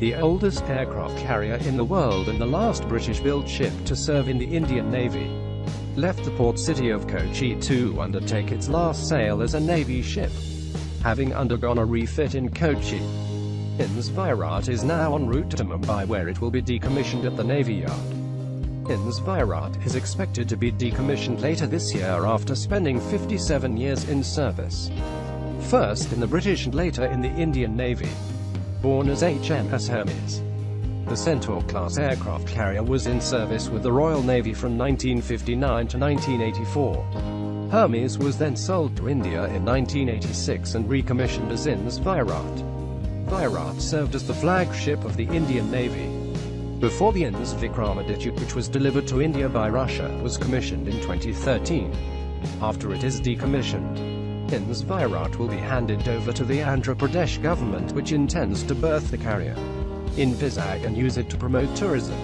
the oldest aircraft carrier in the world and the last British-built ship to serve in the Indian Navy, left the port city of Kochi to undertake its last sail as a Navy ship. Having undergone a refit in Kochi, INS Viraat is now en route to Mumbai, where it will be decommissioned at the Navy Yard. INS Viraat is expected to be decommissioned later this year after spending 57 years in service. First in the British and later in the Indian Navy. Born as HMS Hermes, the Centaur-class aircraft carrier was in service with the Royal Navy from 1959 to 1984. Hermes was then sold to India in 1986 and recommissioned as INS Viraat. Viraat served as the flagship of the Indian Navy before the INS Vikramaditya, which was delivered to India by Russia, was commissioned in 2013. After it is decommissioned, INS Viraat will be handed over to the Andhra Pradesh government, which intends to berth the carrier in Vizag and use it to promote tourism.